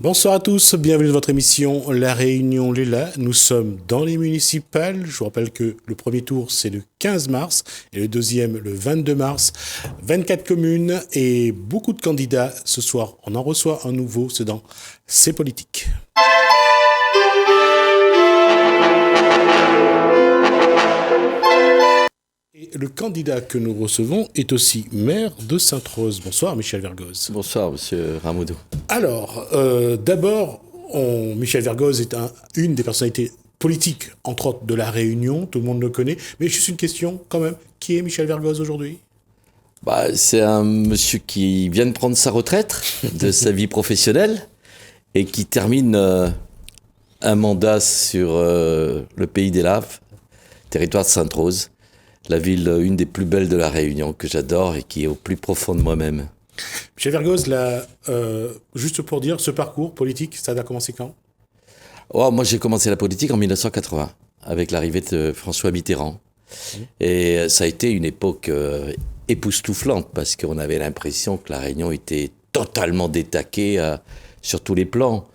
Bonsoir à tous, bienvenue dans votre émission La Réunion Léla. Nous sommes dans les municipales. Je vous rappelle que le premier tour c'est le 15 mars et le deuxième le 22 mars. 24 communes et beaucoup de candidats. Ce soir, on en reçoit un nouveau, c'est dans C'est politique. Et le candidat que nous recevons est aussi maire de Sainte-Rose. Bonsoir Michel Vergoz. Bonsoir Monsieur Ramoudou. Alors, d'abord, Michel Vergoz est une des personnalités politiques, entre autres, de La Réunion. Tout le monde le connaît. Mais juste une question, quand même. Qui est Michel Vergoz aujourd'hui ? C'est un monsieur qui vient de prendre sa retraite de sa vie professionnelle et qui termine un mandat sur le Pays des Laves, territoire de Sainte-Rose, la ville, une des plus belles de La Réunion, que j'adore et qui est au plus profond de moi-même. Michel Vergoz, là, juste pour dire, ce parcours politique, ça a commencé quand ? Moi, j'ai commencé la politique en 1980, avec l'arrivée de François Mitterrand. Et ça a été une époque époustouflante, parce qu'on avait l'impression que La Réunion était totalement détaquée sur tous les plans.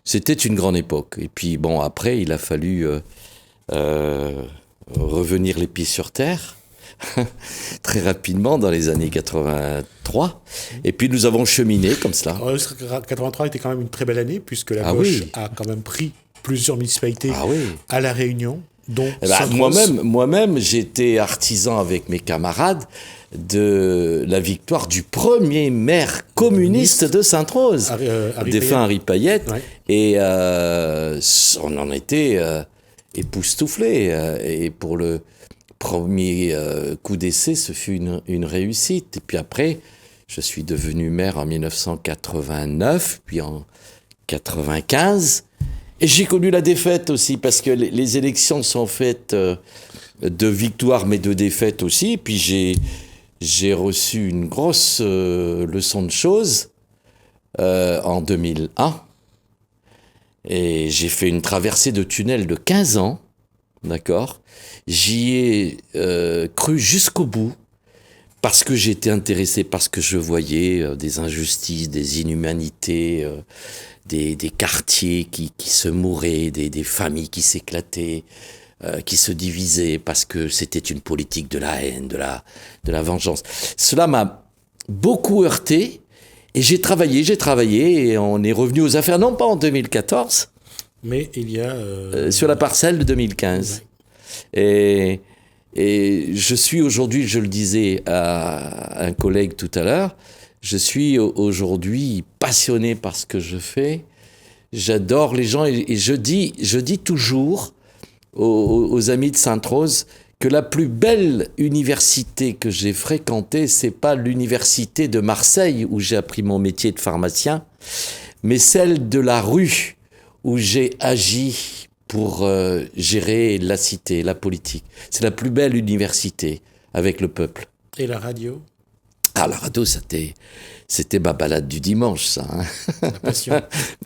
C'était une grande époque. Et puis, après, il a fallu revenir les pieds sur terre, très rapidement, dans les années 83. Et puis, nous avons cheminé comme cela. 83 était quand même une très belle année, puisque la gauche a quand même pris plusieurs municipalités à La Réunion, dont Moi-même, j'étais artisan avec mes camarades de la victoire du premier maire communiste de Sainte-Rose, défunt Henri Payette. Ouais. Et on en était époustouflés. Et pour le premier coup d'essai, ce fut une réussite. Et puis après, je suis devenu maire en 1989, puis en 95. Et j'ai connu la défaite aussi, parce que les élections sont faites de victoires, mais de défaites aussi. Et puis j'ai reçu une grosse leçon de choses en 2001. Et j'ai fait une traversée de tunnel de 15 ans, d'accord ? J'y ai cru jusqu'au bout, parce que j'étais intéressé par ce que je voyais, des injustices, des inhumanités, des quartiers qui se mouraient, des familles qui s'éclataient, qui se divisaient, parce que c'était une politique de la haine, de la vengeance. Cela m'a beaucoup heurté, et j'ai travaillé, et on est revenu aux affaires, non pas en 2014, mais il y a... sur la parcelle de 2015. Ouais. Et je suis aujourd'hui, je le disais à un collègue tout à l'heure, je suis aujourd'hui passionné par ce que je fais. J'adore les gens et je dis toujours aux amis de Sainte-Rose que la plus belle université que j'ai fréquentée, c'est pas l'université de Marseille où j'ai appris mon métier de pharmacien, mais celle de la rue où j'ai agi pour gérer la cité, la politique. C'est la plus belle université avec le peuple. Et la radio ? La radio, c'était ma balade du dimanche, ça. Hein. La passion.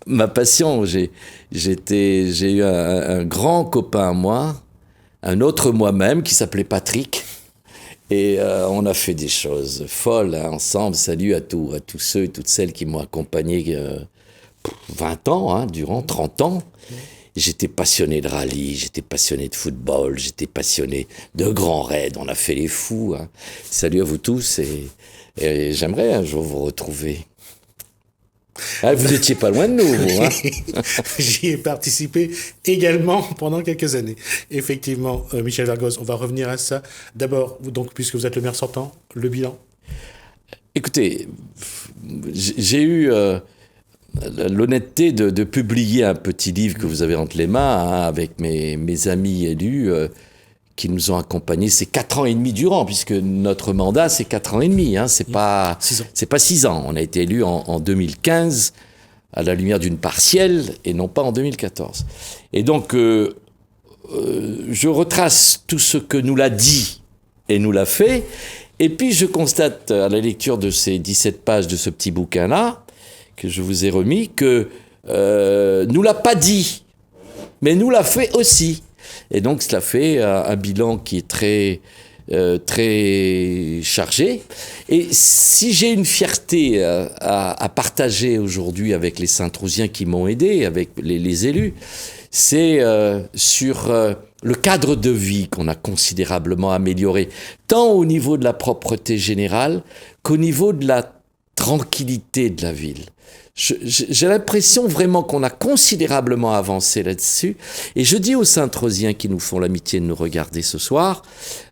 Ma passion. J'ai eu un grand copain à moi, un autre moi-même qui s'appelait Patrick. Et on a fait des choses folles ensemble. Salut à tous ceux et toutes celles qui m'ont accompagné 20 ans, durant 30 ans. J'étais passionné de rallye, j'étais passionné de football, j'étais passionné de grands raids. On a fait les fous. Salut à vous tous et j'aimerais un jour vous retrouver. Vous n'étiez pas loin de nous, vous. J'y ai participé également pendant quelques années. Effectivement, Michel Vergoz, on va revenir à ça. D'abord, donc, puisque vous êtes le maire sortant, le bilan ? Écoutez, j'ai eu l'honnêteté de publier un petit livre que vous avez entre les mains, avec mes amis élus qui nous ont accompagnés ces 4 ans et demi durant, puisque notre mandat, c'est 4 ans et demi, c'est pas 6 ans. On a été élus en 2015, à la lumière d'une partielle, et non pas en 2014. Et donc, je retrace tout ce que nous l'a dit et nous l'a fait, et puis je constate, à la lecture de ces 17 pages de ce petit bouquin-là, que je vous ai remis, que nous l'a pas dit, mais nous l'a fait aussi. Et donc, cela fait un bilan qui est très très chargée. Et si j'ai une fierté à partager aujourd'hui avec les Saint-Trousiens qui m'ont aidé, avec les élus, c'est sur le cadre de vie qu'on a considérablement amélioré, tant au niveau de la propreté générale qu'au niveau de la tranquillité de la ville. J'ai l'impression vraiment qu'on a considérablement avancé là-dessus. Et je dis aux Saint-Trousiens qui nous font l'amitié de nous regarder ce soir,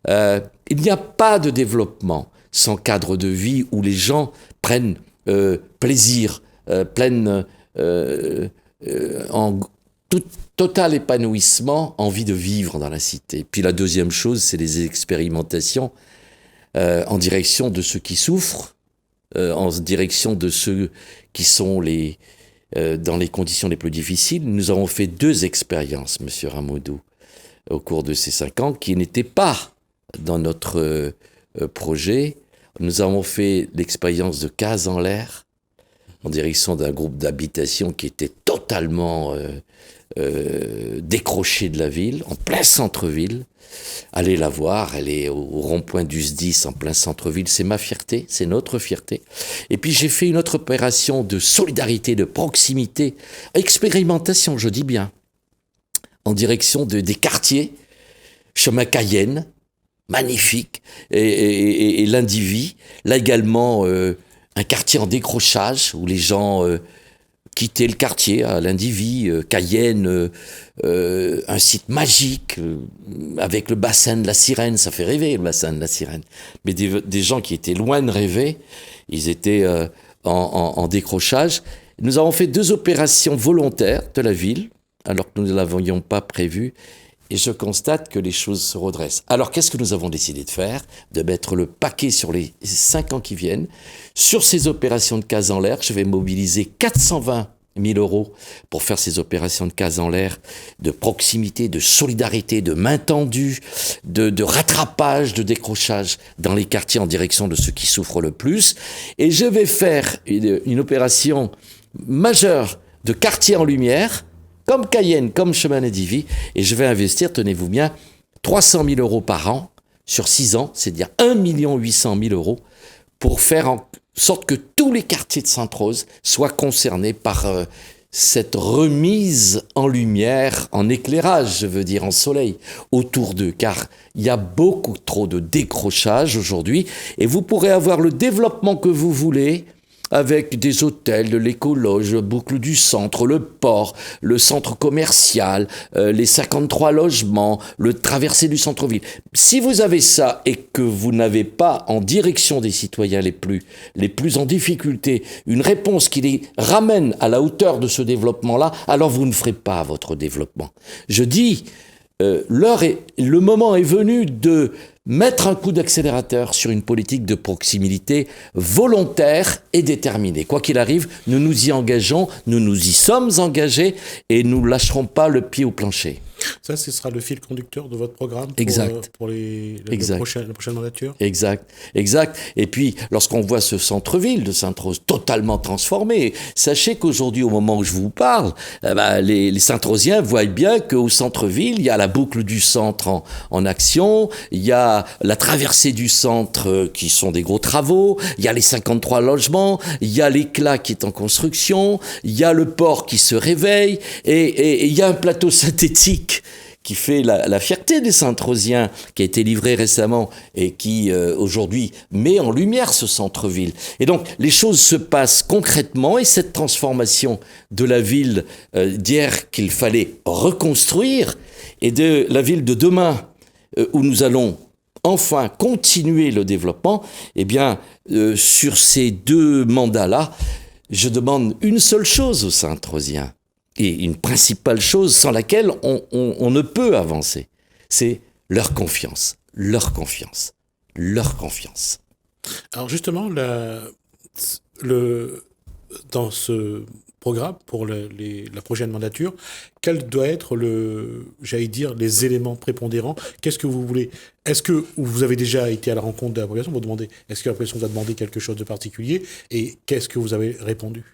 il n'y a pas de développement sans cadre de vie où les gens prennent plaisir, en total épanouissement, envie de vivre dans la cité. Puis la deuxième chose, c'est les expérimentations en direction de ceux qui souffrent, en direction de ceux qui sont dans les conditions les plus difficiles. Nous avons fait 2 expériences, Monsieur Ramoudou, au cours de ces 5 ans, qui n'étaient pas dans notre projet. Nous avons fait l'expérience de Cases en l'air, en direction d'un groupe d'habitation qui était totalement décroché de la ville, en plein centre-ville. Allez la voir, elle est au rond-point du SDIS, en plein centre-ville. C'est ma fierté, c'est notre fierté. Et puis j'ai fait une autre opération de solidarité, de proximité, expérimentation, je dis bien, en direction des quartiers, chemin Cayenne, magnifique, et l'Indivie. Là également, un quartier en décrochage, où les gens quittaient le quartier, à l'Indivie, Cayenne, un site magique, avec le bassin de la Sirène, ça fait rêver le bassin de la Sirène. Mais des gens qui étaient loin de rêver, ils étaient en décrochage. Nous avons fait 2 opérations volontaires de la ville, alors que nous ne l'avions pas prévu, et je constate que les choses se redressent. Alors qu'est-ce que nous avons décidé de faire ? De mettre le paquet sur les 5 ans qui viennent. Sur ces opérations de Cases en l'air, je vais mobiliser 420 000 euros pour faire ces opérations de Cases en l'air, de proximité, de solidarité, de main tendue, de rattrapage, de décrochage dans les quartiers en direction de ceux qui souffrent le plus. Et je vais faire une opération majeure de quartier en lumière, comme Cayenne, comme Chemin d'Indivie, et je vais investir, tenez-vous bien, 300 000 euros par an sur 6 ans, c'est-à-dire 1 800 000 euros, pour faire en sorte que tous les quartiers de Sainte-Rose soient concernés par cette remise en lumière, en éclairage, je veux dire, en soleil, autour d'eux, car il y a beaucoup trop de décrochage aujourd'hui, et vous pourrez avoir le développement que vous voulez, avec des hôtels, de l'écologe, le boucle du centre, le port, le centre commercial, les 53 logements, le traversé du centre-ville. Si vous avez ça et que vous n'avez pas en direction des citoyens les plus en difficulté une réponse qui les ramène à la hauteur de ce développement-là, alors vous ne ferez pas votre développement. Je dis, le moment est venu de mettre un coup d'accélérateur sur une politique de proximité volontaire et déterminée. Quoi qu'il arrive, nous nous y engageons, nous nous y sommes engagés et nous ne lâcherons pas le pied au plancher. Ça, ce sera le fil conducteur de votre programme pour la prochaine mandature. Exact. Et puis, lorsqu'on voit ce centre-ville de Sainte-Rose totalement transformé, sachez qu'aujourd'hui, au moment où je vous parle, les Sainte-Rosiens voient bien qu'au centre-ville, il y a la boucle du centre en action, il y a la traversée du centre qui sont des gros travaux, il y a les 53 logements, il y a l'éclat qui est en construction, il y a le port qui se réveille, et il y a un plateau synthétique qui fait la fierté des Sainte-Rosiens, qui a été livré récemment et qui aujourd'hui met en lumière ce centre-ville. Et donc les choses se passent concrètement, et cette transformation de la ville d'hier qu'il fallait reconstruire, et de la ville de demain où nous allons enfin continuer le développement, eh bien sur ces 2 mandats-là, je demande une seule chose aux Sainte-Rosiens, et une principale chose sans laquelle on ne peut avancer, c'est leur confiance. Alors justement, dans ce programme pour la prochaine mandature, quel doit être les éléments prépondérants? Qu'est-ce que vous voulez? Est-ce que vous avez déjà été à la rencontre de la population? Est-ce que la population vous a demandé quelque chose de particulier? Et qu'est-ce que vous avez répondu?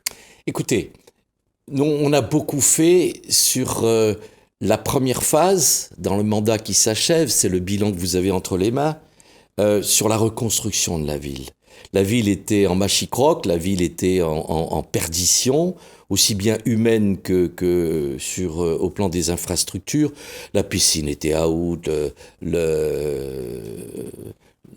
Écoutez, on a beaucoup fait sur la première phase, dans le mandat qui s'achève, c'est le bilan que vous avez entre les mains. sur la reconstruction de la ville. La ville était en machicroc, la ville était en perdition, aussi bien humaine que au plan des infrastructures. La piscine était out,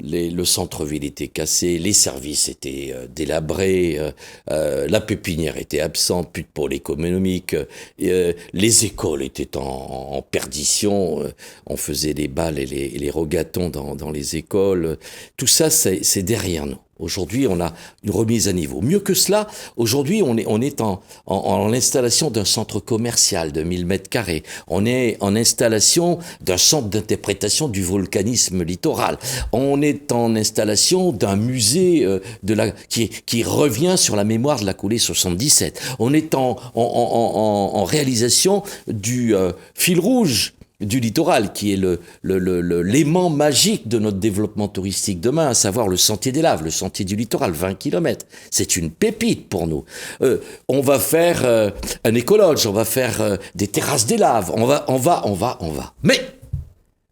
le centre-ville était cassé, les services étaient délabrés, la pépinière était absente, plus de pôle économique, les écoles étaient en perdition, on faisait les balles et les rogatons dans les écoles. Tout ça, c'est derrière nous. Aujourd'hui, on a une remise à niveau. Mieux que cela, aujourd'hui, on est en installation d'un centre commercial de 1000 mètres carrés. On est en installation d'un centre d'interprétation du volcanisme littoral. On est en installation d'un musée qui revient sur la mémoire de la coulée 77. On est en réalisation du fil rouge du littoral, qui est l'aimant magique de notre développement touristique demain, à savoir le Sentier des Laves, le Sentier du Littoral, 20 km. C'est une pépite pour nous. On va faire un écologe, on va faire des terrasses des laves, on va. Mais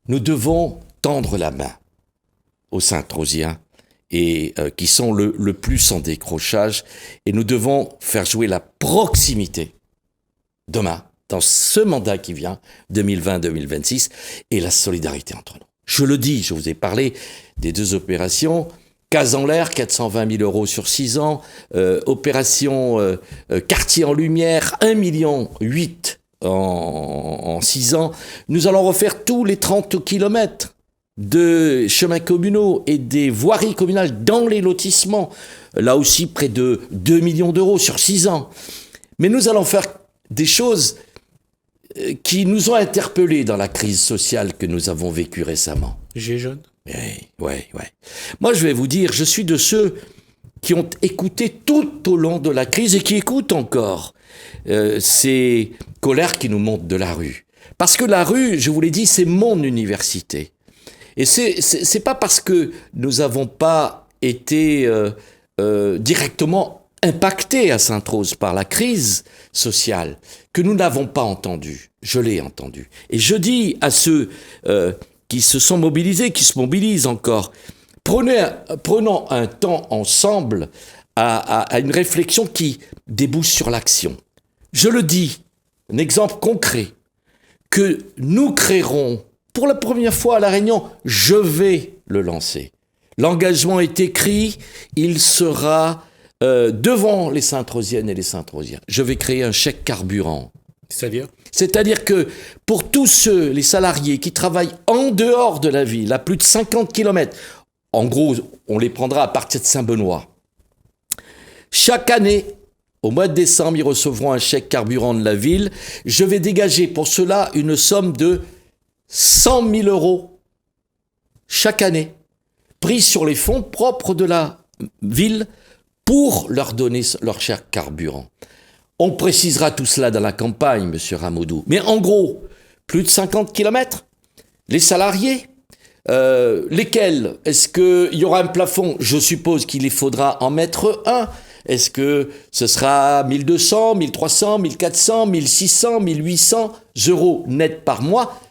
nous devons tendre la main aux Saint-Trosiens, et qui sont le plus en décrochage, et nous devons faire jouer la proximité demain, dans ce mandat qui vient, 2020-2026, et la solidarité entre nous. Je le dis, je vous ai parlé des 2 opérations, Case en l'air, 420 000 € sur 6 ans, opération Quartier en lumière, 1,8 million en 6 ans. Nous allons refaire tous les 30 kilomètres de chemins communaux et des voiries communales dans les lotissements, là aussi près de 2 millions d'euros sur 6 ans. Mais nous allons faire des choses qui nous ont interpellés dans la crise sociale que nous avons vécue récemment. Gilets jaunes. Oui. Moi, je vais vous dire, je suis de ceux qui ont écouté tout au long de la crise et qui écoutent encore ces colères qui nous montent de la rue. Parce que la rue, je vous l'ai dit, c'est mon université. Et c'est pas parce que nous n'avons pas été directement impactés à Sainte-Rose par la crise sociale que nous n'avons pas entendu. Je l'ai entendu. Et je dis à ceux qui se sont mobilisés, qui se mobilisent encore, prenons un temps ensemble à une réflexion qui débouche sur l'action. Je le dis, un exemple concret, que nous créerons pour la première fois à La Réunion, je vais le lancer. L'engagement est écrit, il sera devant les Sainte-Rosiennes et les Sainte-Rosiens. Je vais créer un chèque carburant. C'est-à-dire que pour tous les salariés qui travaillent en dehors de la ville, à plus de 50 km, en gros, on les prendra à partir de Saint-Benoît. Chaque année, au mois de décembre, ils recevront un chèque carburant de la ville. Je vais dégager pour cela une somme de 100 000 € chaque année, prise sur les fonds propres de la ville pour leur donner leur chèque carburant. On précisera tout cela dans la campagne, monsieur Ramoudou. Mais en gros, plus de 50 km, les salariés, lesquels, est-ce qu'il y aura un plafond? Je suppose qu'il y faudra en mettre un. Est-ce que ce sera 1200, 1300, 1400, 1600, 1800 € net par mois?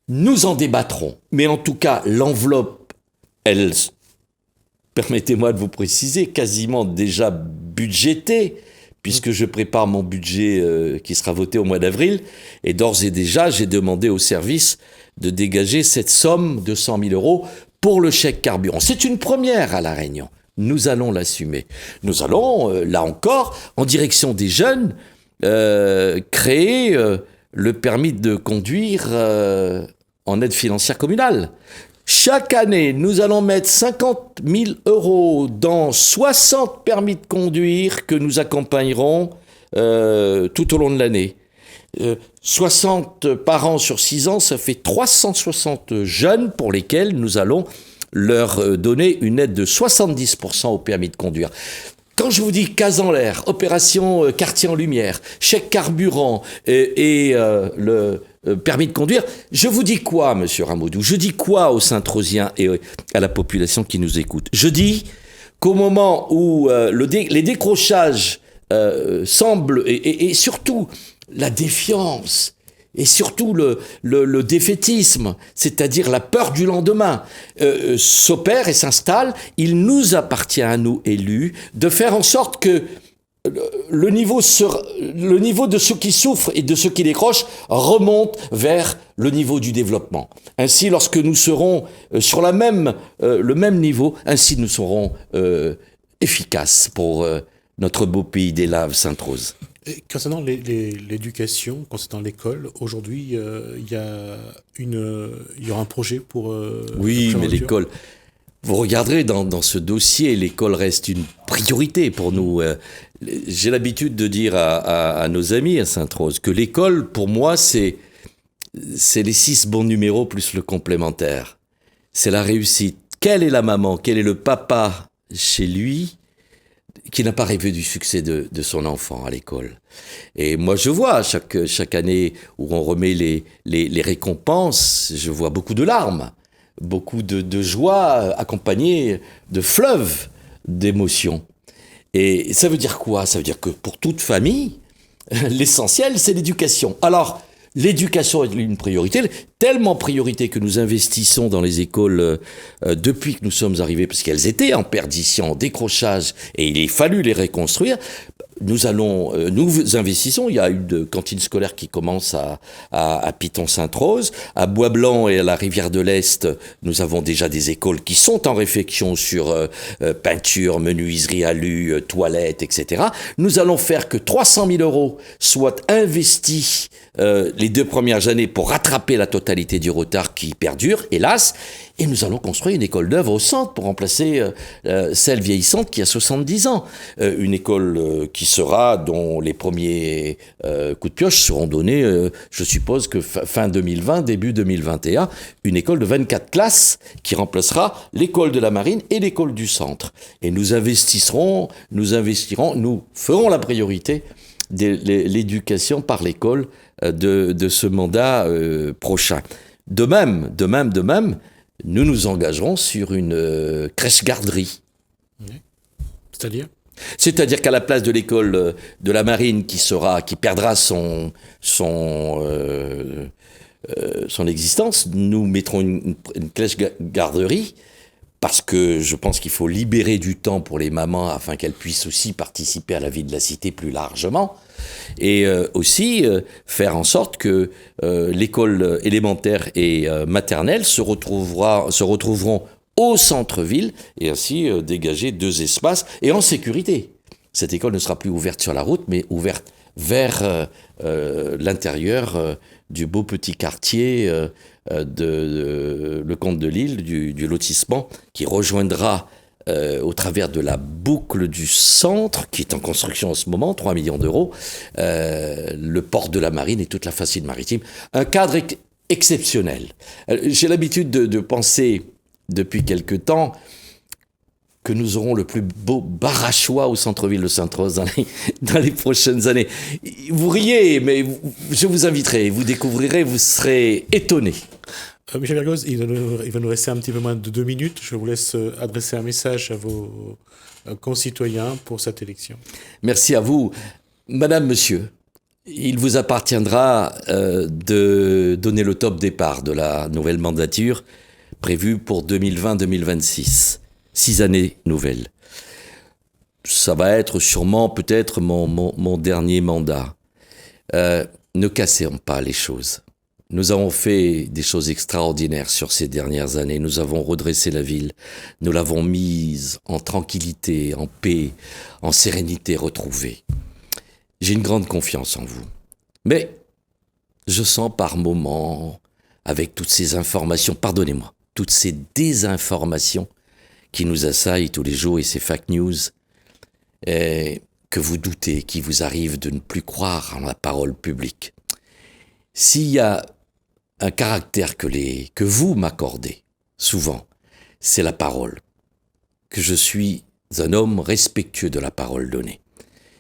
Nous en débattrons. Mais en tout cas, l'enveloppe, elle, permettez-moi de vous préciser, quasiment déjà budgétée, puisque je prépare mon budget qui sera voté au mois d'avril, et d'ores et déjà, j'ai demandé au service de dégager cette somme de 100 000 € pour le chèque carburant. C'est une première à La Réunion. Nous allons l'assumer. Nous allons, là encore, en direction des jeunes, créer le permis de conduire en aide financière communale. Chaque année, nous allons mettre 50 000 € dans 60 permis de conduire que nous accompagnerons tout au long de l'année. 60 par an sur 6 ans, ça fait 360 jeunes pour lesquels nous allons leur donner une aide de 70% au permis de conduire. Quand je vous dis Case en l'air, opération Quartier en lumière, chèque carburant et le permis de conduire, je vous dis quoi, monsieur Ramoudou? Je dis quoi aux Sainte-Rosiens et à la population qui nous écoute? Je dis qu'au moment où les décrochages semblent, et surtout la défiance et surtout le défaitisme, c'est-à-dire la peur du lendemain, s'opère et s'installe. Il nous appartient à nous, élus, de faire en sorte que le niveau de ceux qui souffrent et de ceux qui décrochent remonte vers le niveau du développement. Ainsi, lorsque nous serons sur le même niveau, ainsi nous serons efficaces pour notre beau pays des laves Sainte-Rose. Et concernant l'éducation, concernant l'école, aujourd'hui, il y aura un projet pour... oui, mais l'école... Vous regarderez dans ce dossier, l'école reste une priorité pour nous. J'ai l'habitude de dire à nos amis à Sainte-Rose que l'école, pour moi, c'est les 6 bons numéros plus le complémentaire. C'est la réussite. Quelle est la maman, quel est le papa chez lui qui n'a pas rêvé du succès de son enfant à l'école? Et moi, je vois chaque année où on remet les récompenses, je vois beaucoup de larmes. Beaucoup de joie accompagnée de fleuves d'émotions. Et ça veut dire quoi? Ça veut dire que pour toute famille, l'essentiel, c'est l'éducation. Alors, l'éducation est une priorité, tellement priorité que nous investissons dans les écoles depuis que nous sommes arrivés, parce qu'elles étaient en perdition, en décrochage, et il a fallu les reconstruire. Nous investissons. Il y a une cantine scolaire qui commence à Piton-Sainte-Rose, à Bois-Blanc et à la Rivière de l'Est. Nous avons déjà des écoles qui sont en réflexion sur peinture, menuiserie, alu, toilettes, etc. Nous allons faire que 300 000 € soient investis les 2 premières années pour rattraper la totalité du retard qui perdure, hélas. Et nous allons construire une école d'œuvre au centre pour remplacer celle vieillissante qui a 70 ans. Une école dont les premiers coups de pioche seront donnés, je suppose que fin 2020, début 2021, une école de 24 classes qui remplacera l'école de la Marine et l'école du centre. Et nous ferons la priorité de l'éducation par l'école de ce mandat prochain. De même, nous nous engagerons sur une crèche-garderie. C'est-à-dire qu'à la place de l'école de la Marine qui perdra son existence, nous mettrons une crèche-garderie, parce que je pense qu'il faut libérer du temps pour les mamans afin qu'elles puissent aussi participer à la vie de la cité plus largement, et aussi faire en sorte que l'école élémentaire et maternelle se retrouveront au centre-ville, et ainsi dégager 2 espaces et en sécurité. Cette école ne sera plus ouverte sur la route, mais ouverte vers l'intérieur du beau petit quartier de le Comte de Lille, du lotissement, qui rejoindra au travers de la boucle du centre, qui est en construction en ce moment, 3 millions d'euros, le port de la Marine et toute la facile maritime. Un cadre exceptionnel. J'ai l'habitude de penser, depuis quelque temps, que nous aurons le plus beau bar à choix au centre-ville de Sainte-Rose dans les prochaines années. Vous riez, mais je vous inviterai, vous découvrirez, vous serez étonnés. Michel Bergoz, il va nous rester un petit peu moins de 2 minutes. Je vous laisse adresser un message à vos concitoyens pour cette élection. Merci à vous. Madame, monsieur, il vous appartiendra de donner le top départ de la nouvelle mandature prévue pour 2020-2026. 6 années nouvelles. Ça va être sûrement peut-être mon dernier mandat. Ne cassons pas les choses. Nous avons fait des choses extraordinaires sur ces dernières années. Nous avons redressé la ville. Nous l'avons mise en tranquillité, en paix, en sérénité retrouvée. J'ai une grande confiance en vous. Mais je sens par moments, avec toutes ces informations, pardonnez-moi, toutes ces désinformations qui nous assaillent tous les jours et ces fake news, et que vous doutez, qui vous arrive de ne plus croire en la parole publique. S'il y a un caractère que vous m'accordez, souvent, c'est la parole. Que je suis un homme respectueux de la parole donnée.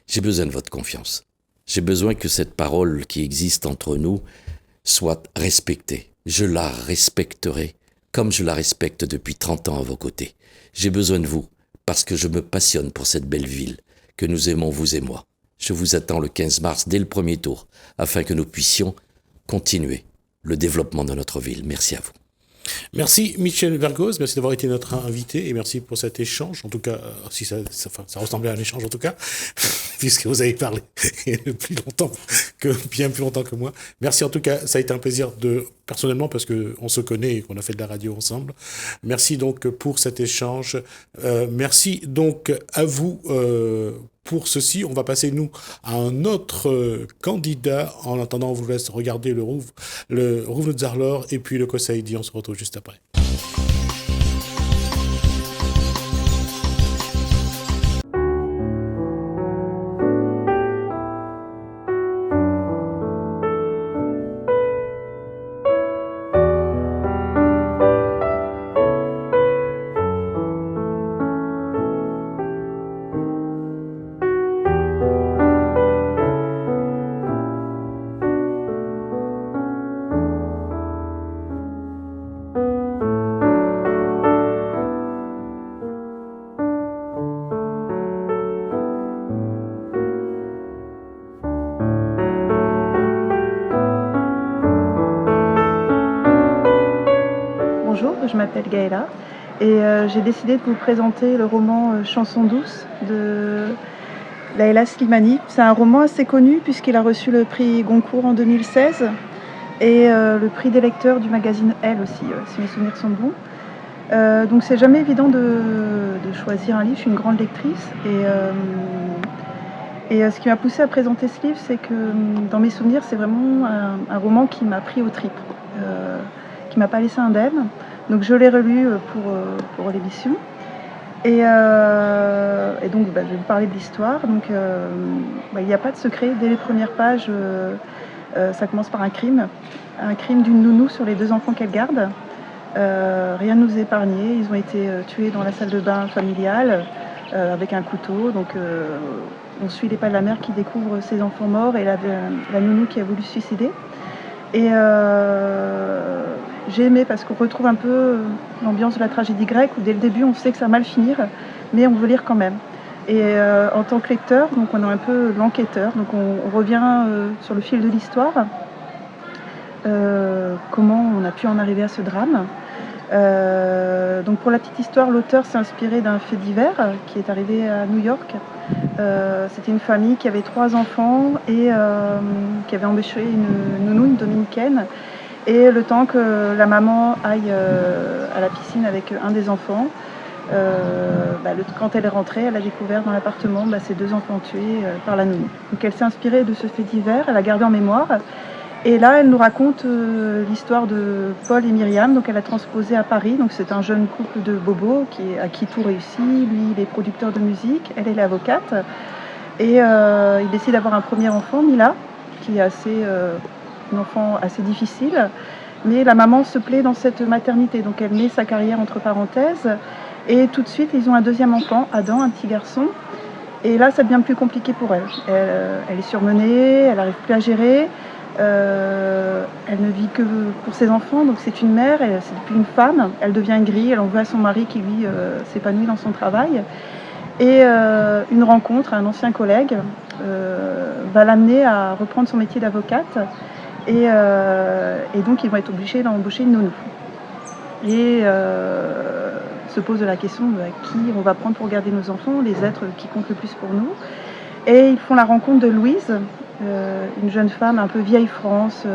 J'ai besoin de votre confiance. J'ai besoin que cette parole qui existe entre nous soit respectée. Je la respecterai comme je la respecte depuis 30 ans à vos côtés. J'ai besoin de vous parce que je me passionne pour cette belle ville que nous aimons, vous et moi. Je vous attends le 15 mars dès le premier tour afin que nous puissions continuer le développement de notre ville. Merci à vous. Merci Michel Vergoz, merci d'avoir été notre invité et merci pour cet échange. En tout cas, si ça ressemblait à un échange en tout cas, puisque vous avez parlé bien plus longtemps que moi. Merci en tout cas, ça a été un plaisir personnellement parce que on se connaît et qu'on a fait de la radio ensemble. Merci donc pour cet échange. Merci donc à vous. Pour ceci, on va passer, nous, à un autre candidat. En attendant, on vous laisse regarder le Rouv Zarlor et puis le Kosaïdi. On se retrouve juste après. Je m'appelle Gaëla et j'ai décidé de vous présenter le roman Chanson douce de Laïla Slimani. C'est un roman assez connu puisqu'il a reçu le prix Goncourt en 2016 et le prix des lecteurs du magazine Elle aussi, si mes souvenirs sont bons. Donc c'est jamais évident de choisir un livre, je suis une grande lectrice et ce qui m'a poussée à présenter ce livre, c'est que dans mes souvenirs, c'est vraiment un roman qui m'a pris aux tripes, qui m'a pas laissé indemne. Donc je l'ai relu pour l'émission. Et donc je vais vous parler de l'histoire. Donc il n'y a pas de secret. Dès les premières pages, ça commence par un crime d'une nounou sur les 2 enfants qu'elle garde. Rien ne nous est épargné. Ils ont été tués dans la salle de bain familiale avec un couteau. Donc on suit les pas de la mère qui découvre ses enfants morts et la nounou qui a voulu se suicider. Et j'ai aimé parce qu'on retrouve un peu l'ambiance de la tragédie grecque où dès le début on sait que ça va mal finir, mais on veut lire quand même. Et en tant que lecteur, donc on est un peu l'enquêteur, donc on revient sur le fil de l'histoire, comment on a pu en arriver à ce drame. Donc pour la petite histoire, l'auteur s'est inspiré d'un fait divers qui est arrivé à New York. C'était une famille qui avait 3 enfants et qui avait embauché une nounou, une dominicaine. Et le temps que la maman aille à la piscine avec un des enfants, quand elle est rentrée, elle a découvert dans l'appartement ces 2 enfants tués par la nounou. Donc elle s'est inspirée de ce fait divers, elle a gardé en mémoire. Et là, elle nous raconte l'histoire de Paul et Myriam. Donc elle a transposé à Paris. Donc c'est un jeune couple de bobos à qui tout réussit. Lui, il est producteur de musique, elle est avocate. Et il décide d'avoir un premier enfant, Mila, qui est un enfant assez difficile, mais la maman se plaît dans cette maternité, donc elle met sa carrière entre parenthèses, et tout de suite ils ont un deuxième enfant, Adam, un petit garçon, et là ça devient plus compliqué pour elle. Elle est surmenée, elle n'arrive plus à gérer, elle ne vit que pour ses enfants, donc c'est une mère, c'est plus une femme, elle devient grise, elle en veut à son mari qui lui s'épanouit dans son travail, et une rencontre, un ancien collègue va l'amener à reprendre son métier d'avocate. Et donc ils vont être obligés d'embaucher une nounou. Et se pose la question de qui on va prendre pour garder nos enfants, les êtres qui comptent le plus pour nous. Et ils font la rencontre de Louise, une jeune femme un peu vieille France,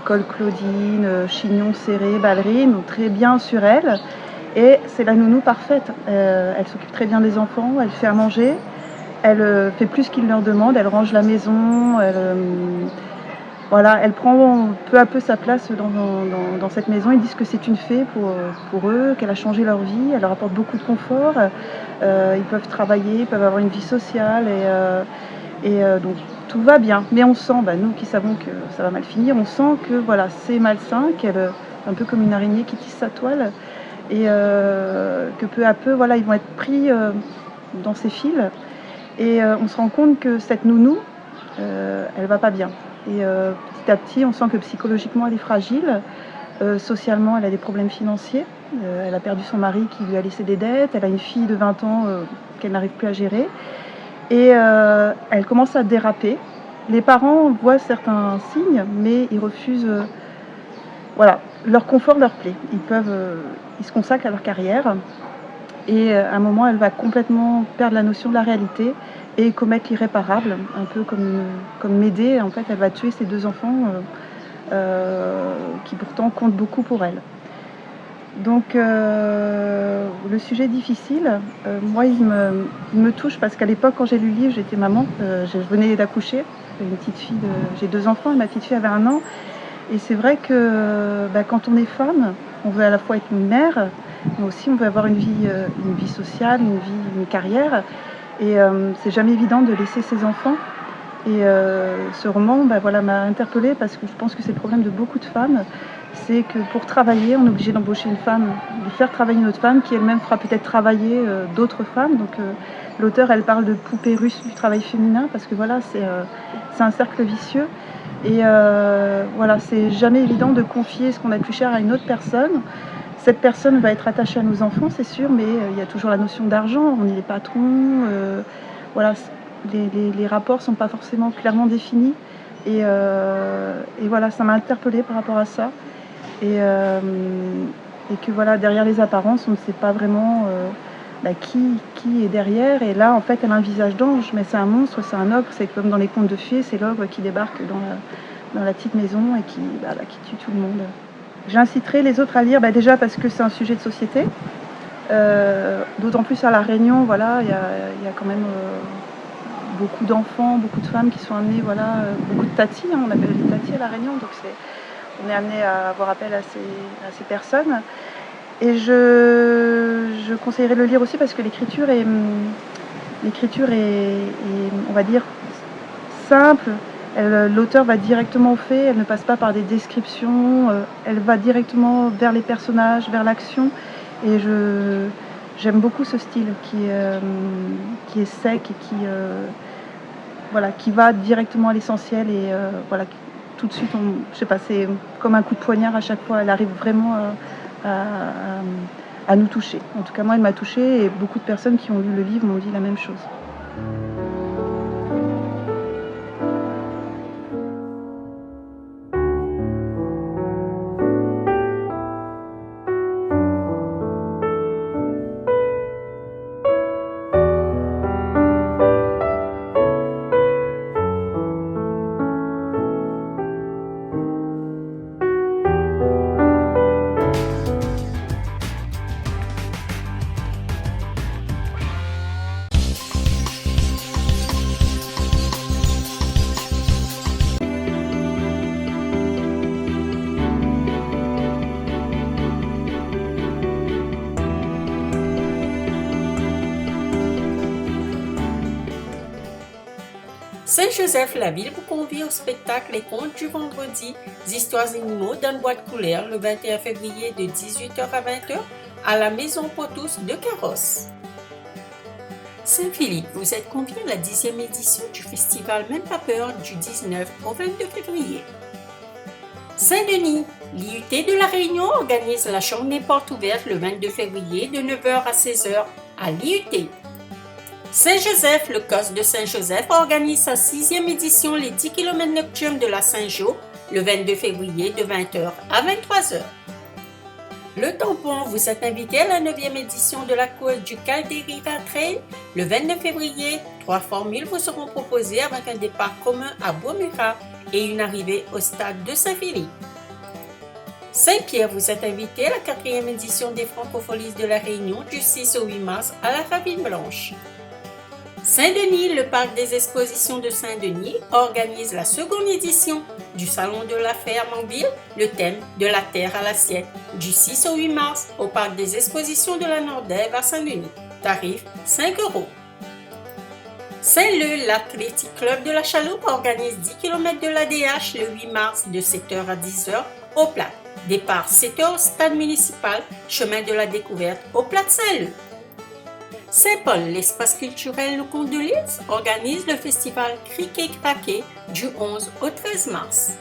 col Claudine, chignon serré, ballerine, donc très bien sur elle. Et c'est la nounou parfaite. Elle s'occupe très bien des enfants, elle fait à manger, elle fait plus qu'ils leur demandent, elle range la maison, elle prend peu à peu sa place dans cette maison. Ils disent que c'est une fée pour eux, qu'elle a changé leur vie, elle leur apporte beaucoup de confort. Ils peuvent travailler, ils peuvent avoir une vie sociale donc tout va bien. Mais on sent, nous qui savons que ça va mal finir, on sent que c'est malsain, qu'elle un peu comme une araignée qui tisse sa toile et que peu à peu ils vont être pris dans ces fils. Et on se rend compte que cette nounou, elle va pas bien. Et petit à petit, on sent que psychologiquement, elle est fragile. Socialement, elle a des problèmes financiers. Elle a perdu son mari qui lui a laissé des dettes. Elle a une fille de 20 ans qu'elle n'arrive plus à gérer. Et elle commence à déraper. les parents voient certains signes, mais ils refusent. Voilà, leur confort leur plaît. Ils se consacrent à leur carrière. Et à un moment, elle va complètement perdre la notion de la réalité et commettre l'irréparable, un peu comme Médée. En fait, elle va tuer ses 2 enfants qui pourtant comptent beaucoup pour elle. Donc le sujet est difficile. Moi, il me touche parce qu'à l'époque, quand j'ai lu le livre, j'étais maman. Je venais d'accoucher. J'ai 2 enfants et ma petite fille avait 1 an. Et c'est vrai que quand on est femme, on veut à la fois être une mère, mais aussi on veut avoir une vie sociale, une carrière. Et c'est jamais évident de laisser ses enfants. Et ce roman m'a interpellée parce que je pense que c'est le problème de beaucoup de femmes. C'est que pour travailler, on est obligé d'embaucher une femme, de faire travailler une autre femme qui elle-même fera peut-être travailler d'autres femmes. Donc l'auteure, elle parle de poupée russe du travail féminin parce que voilà, c'est un cercle vicieux. Et voilà, c'est jamais évident de confier ce qu'on a de plus cher à une autre personne. Cette personne va être attachée à nos enfants, c'est sûr, mais il y a toujours la notion d'argent. On est les patrons. Voilà, les rapports ne sont pas forcément clairement définis. Et voilà, ça m'a interpellée par rapport à ça. Et que voilà, derrière les apparences, on ne sait pas vraiment qui est derrière. Et là, en fait, elle a un visage d'ange, mais c'est un monstre, c'est un ogre. C'est comme dans les contes de fées, c'est l'ogre qui débarque dans la petite maison et qui tue tout le monde. J'inciterai les autres à lire, déjà parce que c'est un sujet de société. D'autant plus à La Réunion, voilà, il y a quand même beaucoup d'enfants, beaucoup de femmes qui sont amenées, voilà, beaucoup de tatis, on appelle les tatis à La Réunion, donc on est amené à avoir appel à ces personnes. Et je conseillerais de le lire aussi parce que l'écriture est, on va dire, simple. L'auteur va directement au fait, elle ne passe pas par des descriptions, elle va directement vers les personnages, vers l'action. Et j'aime beaucoup ce style qui est sec et qui va directement à l'essentiel. Et voilà, tout de suite, je sais pas, c'est comme un coup de poignard à chaque fois. Elle arrive vraiment à nous toucher. En tout cas, moi, elle m'a touchée et beaucoup de personnes qui ont lu le livre m'ont dit la même chose. Saint-Joseph-la-Ville vous convie au spectacle Les Contes du Vendredi, Histoires animaux dans une boîte couleur le 21 février de 18h à 20h à la Maison Potous de Carrosse. Saint-Philippe, vous êtes conviés à la 10e édition du festival Même pas peur du 19 au 22 février. Saint-Denis, l'IUT de La Réunion organise la journée porte ouverte le 22 février de 9h à 16h à l'IUT. Saint-Joseph, le COS de Saint-Joseph organise sa 6e édition les 10 km nocturnes de la Saint-Jo le 22 février de 20h à 23h. Le Tampon, vous êtes invité à la 9e édition de la course du Calderira Trail le 29 février. 3 formules vous seront proposées avec un départ commun à Bois-Murat et une arrivée au stade de Saint-Philippe. Saint-Pierre, vous êtes invité à la 4e édition des Francopholies de la Réunion du 6 au 8 mars à la Ravine Blanche. Saint-Denis, le parc des expositions de Saint-Denis organise la 2e édition du Salon de la Ferme en ville, le thème de la terre à l'assiette, du 6 au 8 mars au parc des expositions de la Nordève à Saint-Denis. Tarif 5 €. Saint-Leu, l'Athletic Club de la Chaloupe organise 10 km de l'ADH le 8 mars de 7h à 10h au Plat. Départ 7h au stade municipal, chemin de la découverte au Plat de Saint-Leu. Saint-Paul, l'espace culturel Le Conte de Lys organise le festival Criquet Craquet du 11 au 13 mars.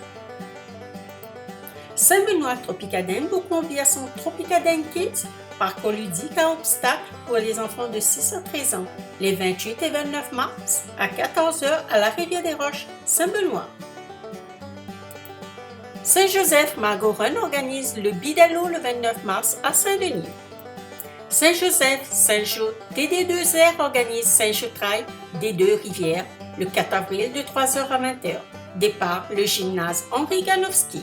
Saint-Benoît Tropicadène vous convie à son Tropicadène Kids parcours ludique à obstacles pour les enfants de 6 à 13 ans, les 28 et 29 mars à 14h à la Rivière des Roches, Saint-Benoît. Saint-Joseph Margot Run organise le Bidalo le 29 mars à Saint-Denis. Saint-Joseph Saint-Jo TD2R organise Saint-Jo Trail des Deux-Rivières le 4 avril de 3h à 20h. Départ le gymnase Henri Ganowski.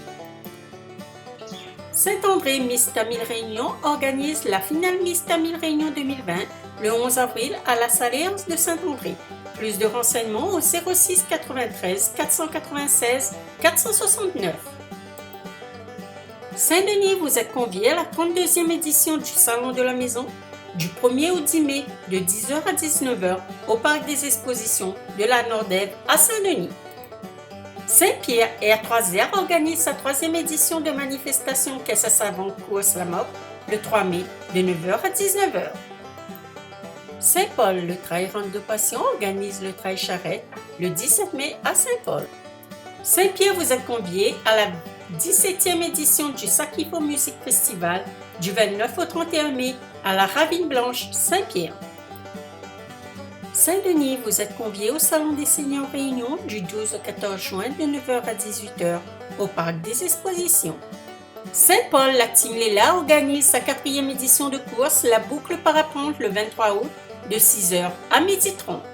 Saint-André Miss Tamil Réunion organise la finale Miss Tamil Réunion 2020 le 11 avril à la Saléance de Saint-André. Plus de renseignements au 06 93 496 469. Saint-Denis, vous êtes conviés à la 32e édition du Salon de la Maison du 1er au 10 mai de 10h à 19h au Parc des Expositions de la Nordève à Saint-Denis. Saint-Pierre et R3R organise sa 3e édition de manifestation Caisse à savon course la mort le 3 mai de 9h à 19h. Saint-Paul, le Trail Run de Passion organise le Trail Charrette le 17 mai à Saint-Paul. Saint-Pierre, vous êtes conviés à la 17e édition du Sakifo Music Festival du 29 au 31 mai à la Ravine Blanche, Saint-Pierre. Saint-Denis, vous êtes conviés au Salon des Seigneurs Réunion du 12 au 14 juin de 9h à 18h au Parc des Expositions. Saint-Paul, la Team Léla organise sa 4e édition de course La Boucle Parapente le 23 août de 6h à 12h30.